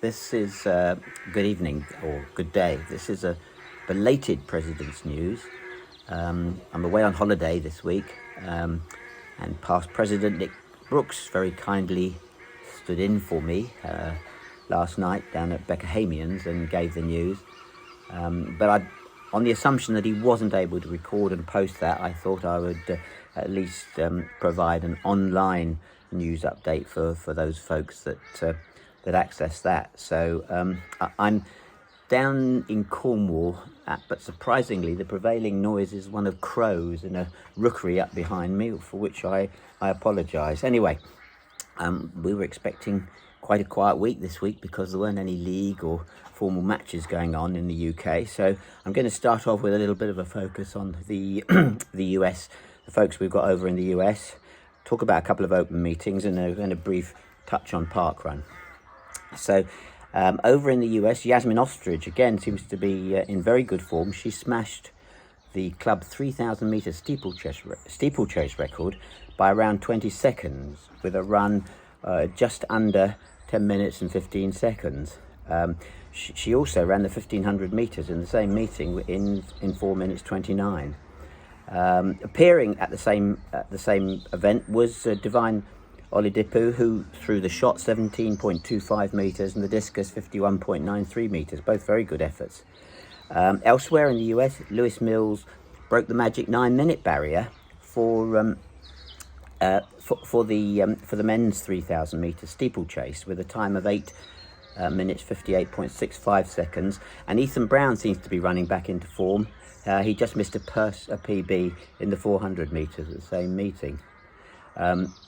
This is good evening or good day. This is a belated President's News. I'm away on holiday this week, and past President Nick Brooks very kindly stood in for me last night down at Beckerhamians and gave the news. But on the assumption that he wasn't able to record and post that, I thought I would at least provide an online news update for those folks that access that. So I'm down in Cornwall, but surprisingly the prevailing noise is one of crows and a rookery up behind me, for which I apologise. Anyway, we were expecting quite a quiet week this week because there weren't any league or formal matches going on in the UK. So I'm going to start off with a little bit of a focus on the the US, the folks we've got over in the US, talk about a couple of open meetings and a brief touch on Parkrun. So over in the US, Yasmin Ostrich again seems to be in very good form. She smashed the club 3,000 metre steeplechase record by around 20 seconds with a run just under 10 minutes and 15 seconds. She also ran the 1,500 metres in the same meeting in 4 minutes 29. Appearing at the same event was Divine Oladipo, who threw the shot 17.25 metres and the discus 51.93 metres, both very good efforts. Elsewhere in the US, Lewis Mills broke the magic 9-minute barrier for the men's 3,000 metre steeplechase with a time of 8 minutes 58.65 seconds, and Ethan Brown seems to be running back into form. He just missed a PB in the 400 metres at the same meeting.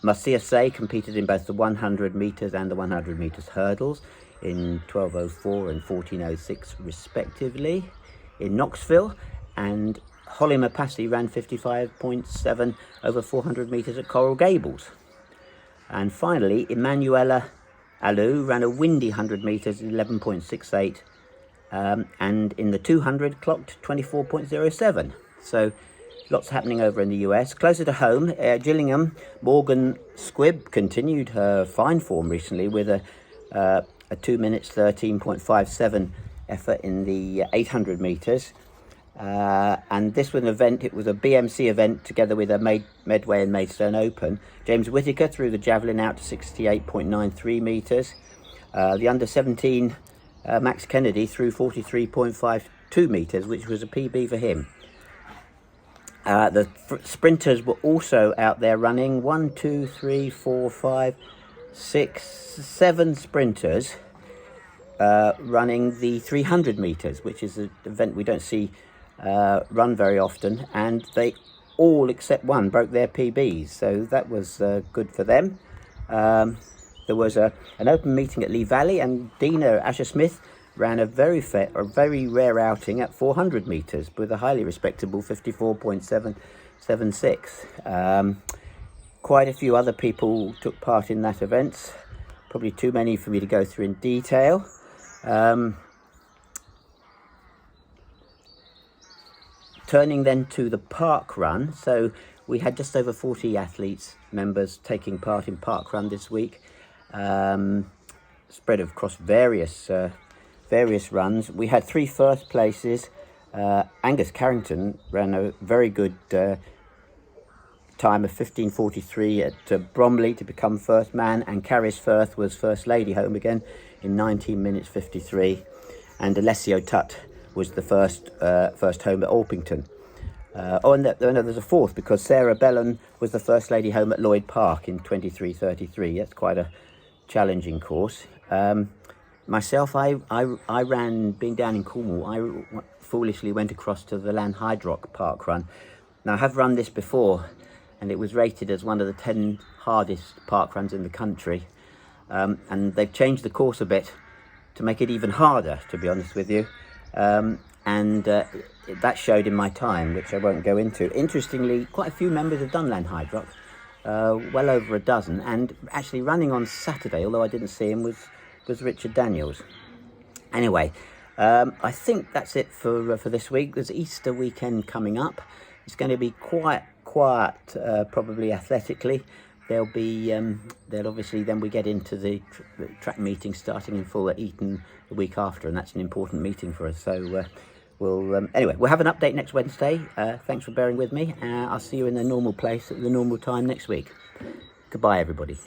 Marcia Say competed in both the 100 metres and the 100 metres hurdles in 12:04 and 14:06 respectively in Knoxville, and Holly Mapassi ran 55.7 over 400 metres at Coral Gables. And finally, Emanuela Alou ran a windy 100 metres in 11.68 and in the 200 clocked 24.07. So lots happening over in the US. Closer to home, Gillingham, Morgan Squibb continued her fine form recently with a 2 minutes 13.57 effort in the 800 metres. And this was an event, it was a BMC event together with a Medway and Maidstone Open. James Whittaker threw the javelin out to 68.93 metres. The under 17 Max Kennedy threw 43.52 metres, which was a PB for him. The sprinters were also out there running. 1, 2, 3, 4, 5, 6, 7 sprinters running the 300 metres, which is an event we don't see run very often, and they all except one broke their PBs, so that was good for them. There was an open meeting at Lee Valley, and Dina Asher-Smith ran a very rare outing at 400 metres with a highly respectable 54.776. Quite a few other people took part in that event, probably too many for me to go through in detail. Turning then to the Parkrun, so we had just over 40 athletes, members taking part in Parkrun this week, spread across various runs. We had 3 first places. Angus Carrington ran a very good time of 15:43 at Bromley to become first man, and Carys Firth was first lady home again in 19 minutes 53, and Alessio Tutt was the first home at Orpington. And there's a fourth, because Sarah Bellon was the first lady home at Lloyd Park in 23:33. That's quite a challenging course. Myself, I ran, being down in Cornwall, I foolishly went across to the Lanhydrock Parkrun. Now, I have run this before, and it was rated as one of the 10 hardest parkruns in the country. And they've changed the course a bit to make it even harder, to be honest with you. That showed in my time, which I won't go into. Interestingly, quite a few members have done Lanhydrock, well over a dozen, and actually running on Saturday, although I didn't see him, was Richard Daniels. Anyway, I think that's it for this week. There's Easter weekend coming up. It's going to be quite quiet, probably athletically. there'll be there'll obviously then we get into the track meeting starting in full at Eton the week after, and that's an important meeting for us. So we'll anyway, we'll have an update next Wednesday. Thanks for bearing with me. I'll see you in the normal place at the normal time next week. Goodbye, everybody.